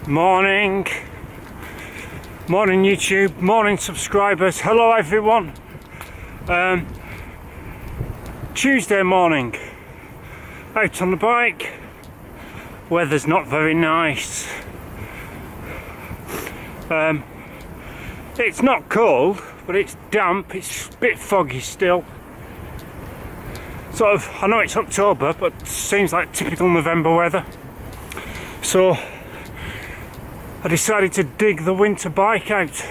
Morning YouTube, morning subscribers, hello everyone. Tuesday morning, out on the bike. Weather's not very nice. It's not cold, but it's damp, it's a bit foggy still. Sort of, I know it's October, but it seems like typical November weather. So I decided to dig the winter bike out,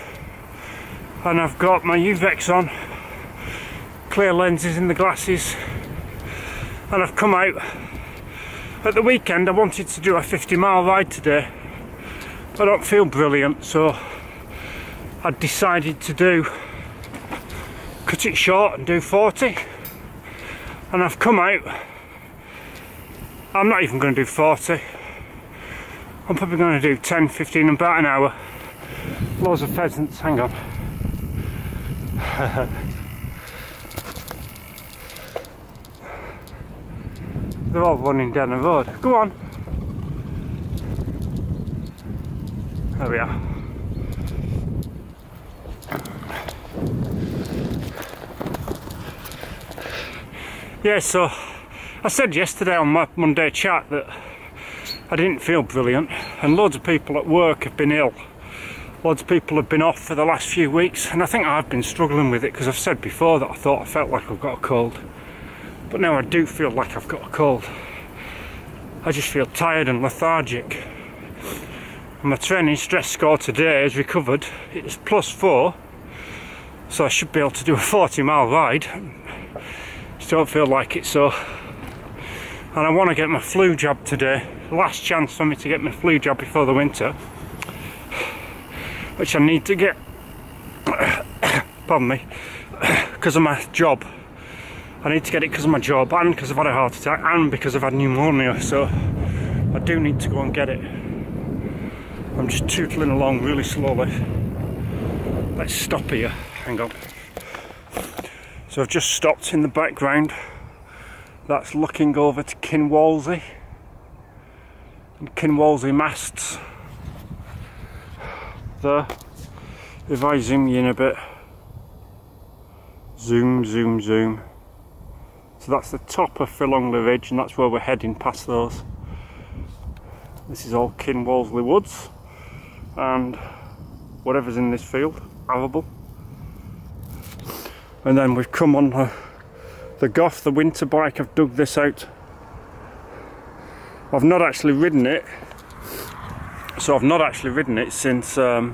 and I've got my Uvex on, clear lenses in the glasses, and I've come out. At the weekend I wanted to do a 50-mile ride today. I don't feel brilliant, so I decided to cut it short and do 40, and I've come out. I'm not even going to do 40. I'm probably going to do 10, 15 in about an hour. Loads of pheasants, hang on. They're all running down the road. Go on. There we are. Yeah, so I said yesterday on my Monday chat that I didn't feel brilliant, and loads of people at work have been ill. Loads of people have been off for the last few weeks, and I think I've been struggling with it because I've said before that I thought I felt like I've got a cold. But now I do feel like I've got a cold. I just feel tired and lethargic. And my training stress score today is recovered. It's +4, so I should be able to do a 40-mile ride. Just don't feel like it, so. And I want to get my flu jab today. Last chance for me to get my flu jab before the winter, which I need to get, pardon me, because of my job. I need to get it because of my job, and because I've had a heart attack, and because I've had pneumonia, so I do need to go and get it. I'm just tootling along really slowly. Let's stop here, hang on. So I've just stopped in the background. That's looking over to Kinwalsey. And Kinwalsey masts. There. If I zoom you in a bit. Zoom, zoom, zoom. So that's the top of Philongley Ridge, and that's where we're heading past those. This is all Kinwalsey Woods, and whatever's in this field, arable. And then we've come on the Goff, the winter bike. I've dug this out. I've not actually ridden it, so I've not actually ridden it since I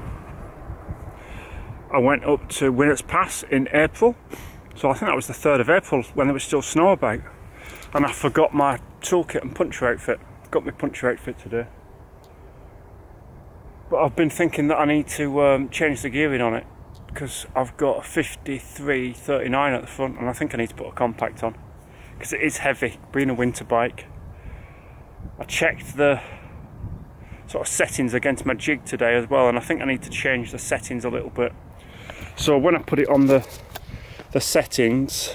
went up to Winner's Pass in April. So I think that was the 3rd of April when there was still snow about, and I forgot my toolkit and puncher outfit. Got my puncher outfit today, but I've been thinking that I need to change the gearing on it, because I've got a 53/39 at the front, and I think I need to put a compact on because it is heavy being a winter bike. I checked the sort of settings against my jig today as well, and I think I need to change the settings a little bit. So when I put it on the settings,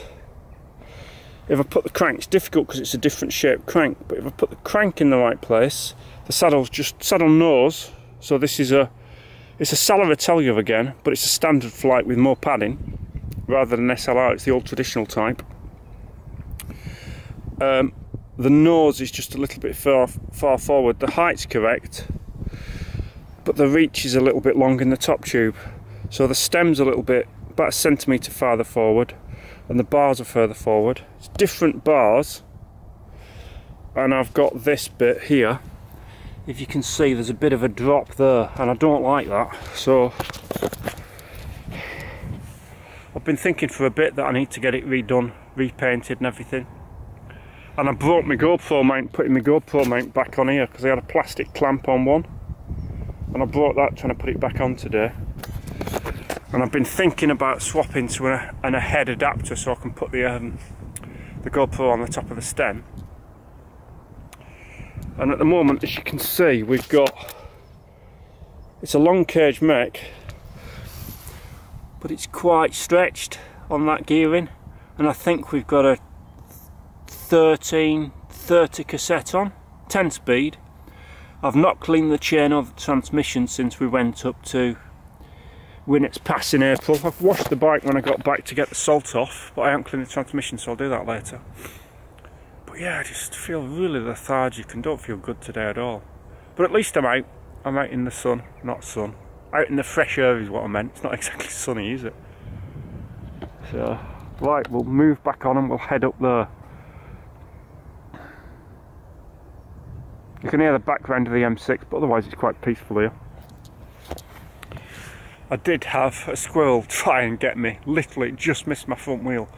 if I put the crank, it's difficult because it's a different shaped crank, but if I put the crank in the right place, the saddle's just saddle nose. So this is it's a Sala Atelier again, but it's a standard flight with more padding rather than SLR. It's the old traditional type. The nose is just a little bit far forward. The height's correct, but the reach is a little bit long in the top tube. So the stem's a little bit, about a centimetre farther forward, and the bars are further forward. It's different bars, and I've got this bit here. If you can see, there's a bit of a drop there, and I don't like that. So I've been thinking for a bit that I need to get it redone, repainted and everything. And I broke my GoPro mount, putting my GoPro mount back on here, because I had a plastic clamp on one, and I broke that trying to put it back on today. And I've been thinking about swapping to an head adapter so I can put the GoPro on the top of the stem. And at the moment, as you can see, we've got, it's a long cage mech, but it's quite stretched on that gearing, and I think we've got a 1330 cassette on, 10 speed, I've not cleaned the chain of the transmission since we went up to Winnets Pass in April. I've washed the bike when I got back to get the salt off, but I haven't cleaned the transmission, so I'll do that later. But yeah, I just feel really lethargic and don't feel good today at all. But at least I'm out. I'm out in the sun, not sun. Out in the fresh air is what I meant. It's not exactly sunny, is it? So, right, we'll move back on and we'll head up there. You can hear the background of the M6, but otherwise it's quite peaceful here. I did have a squirrel try and get me. Literally just missed my front wheel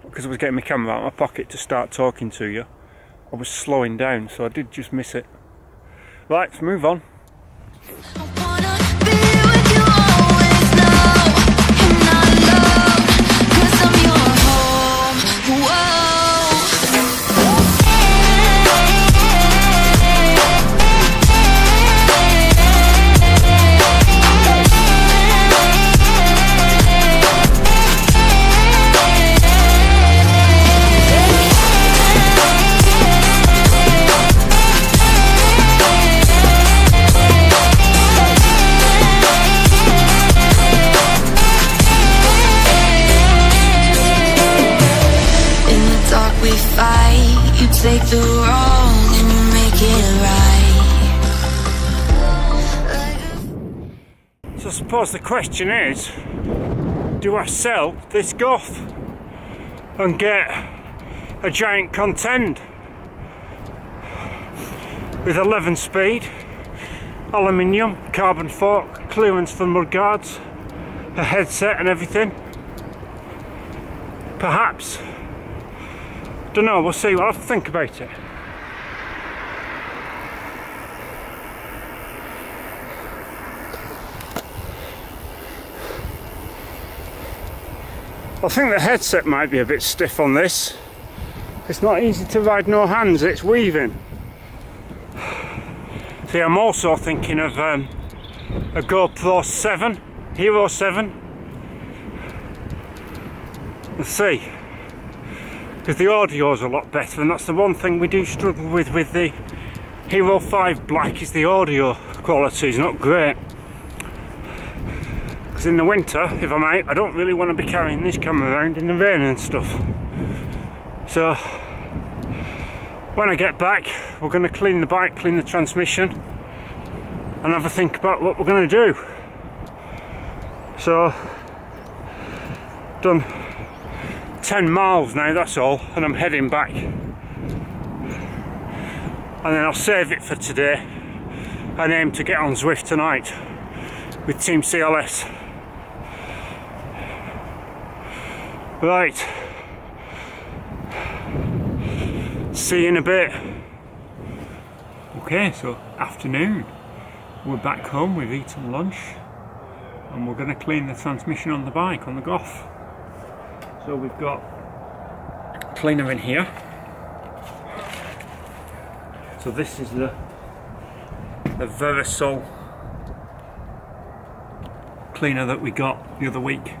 because I was getting my camera out of my pocket to start talking to you. I was slowing down, so I did just miss it. Right, let's move on. Take the wrong and you make it right. So I suppose the question is, do I sell this Golf and get a giant Contend with 11 speed, aluminium, carbon fork, clearance for mudguards, a headset and everything? Perhaps. Don't know, we'll see. I'll have to think about it. I think the headset might be a bit stiff on this. It's not easy to ride no hands, it's weaving. See, I'm also thinking of a GoPro 7, Hero 7. Let's see. Because the audio is a lot better, and that's the one thing we do struggle with the Hero 5 Black, is the audio quality is not great. Because in the winter, if I'm out, I don't really want to be carrying this camera around in the rain and stuff. So when I get back, we're going to clean the bike, clean the transmission, and have a think about what we're going to do. So, done 10 miles now, that's all, and I'm heading back. And then I'll save it for today and aim to get on Zwift tonight with Team CLS. Right, see you in a bit. Okay, so afternoon, we're back home, we've eaten lunch and we're going to clean the transmission on the bike, on the Golf. So we've got cleaner in here. So this is the Verisol cleaner that we got the other week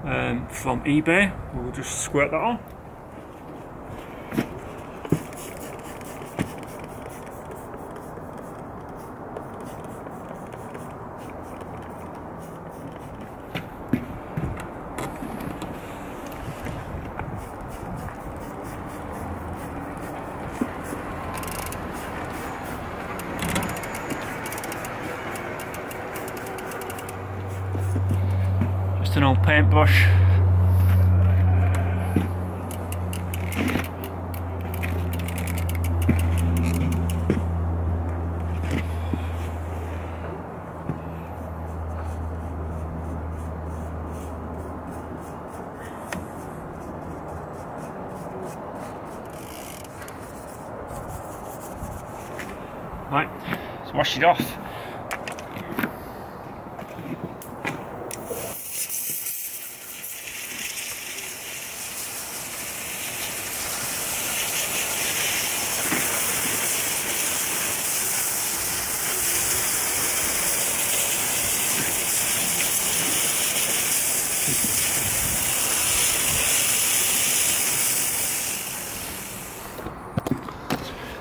from eBay. We'll just squirt that on. Just an old paintbrush. Right, let's wash it off.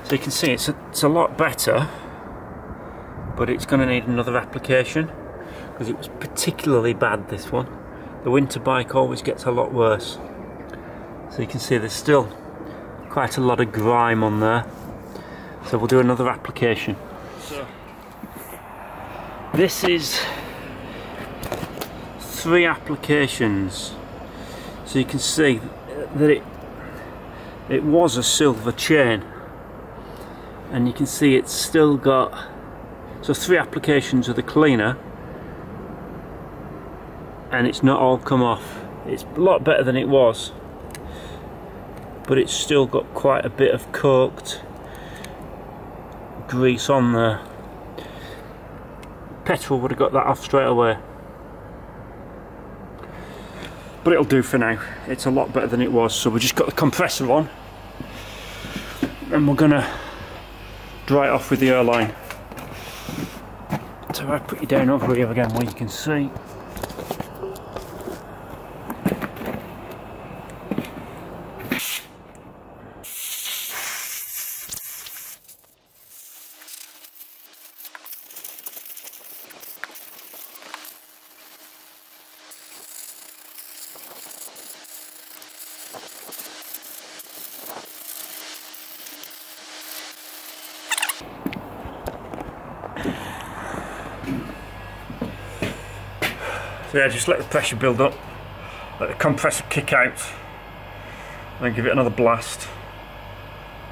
So you can see it's a lot better but it's going to need another application because it was particularly bad, this one. The winter bike always gets a lot worse. So you can see there's still quite a lot of grime on there. So we'll do another application. So this is 3 applications. So you can see that it was a silver chain, and you can see it's still got, so 3 applications of the cleaner and it's not all come off. It's a lot better than it was, but it's still got quite a bit of coked grease on there. Petrol would have got that off straight away, but it'll do for now. It's a lot better than it was. So we just got the compressor on and we're gonna dry it off with the Airline. So I put you down over here again where you can see. So yeah, just let the pressure build up, let the compressor kick out, then give it another blast,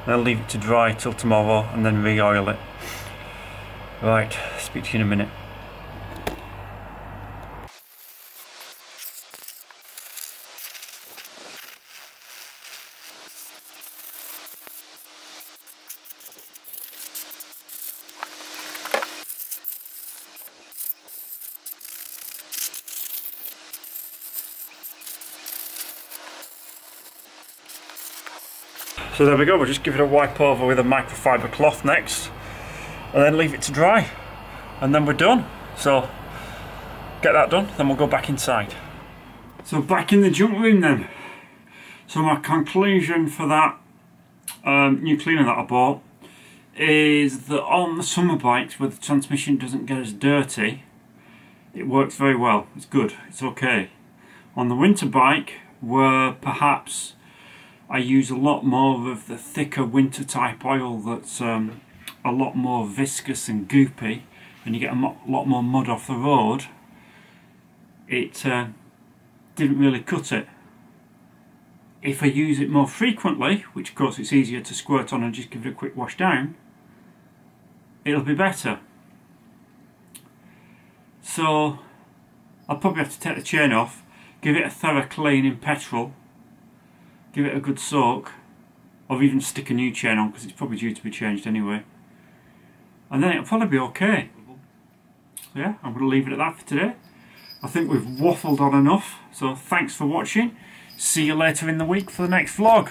then leave it to dry till tomorrow and then re-oil it. Right, speak to you in a minute. So there we go, we'll just give it a wipe over with a microfiber cloth next and then leave it to dry and then we're done. So get that done, then we'll go back inside. So back in the junk room then. So my conclusion for that new cleaner that I bought is that on the summer bikes where the transmission doesn't get as dirty, it works very well, it's good, it's okay. On the winter bike where perhaps I use a lot more of the thicker winter type oil that's a lot more viscous and goopy, and you get a lot more mud off the road, it didn't really cut it. If I use it more frequently, which of course it's easier to squirt on and just give it a quick wash down, it'll be better. So I'll probably have to take the chain off, give it a thorough clean in petrol, give it a good soak, or even stick a new chain on because it's probably due to be changed anyway, and then it'll probably be okay. So yeah, I'm going to leave it at that for today. I think we've waffled on enough, so thanks for watching. See you later in the week for the next vlog.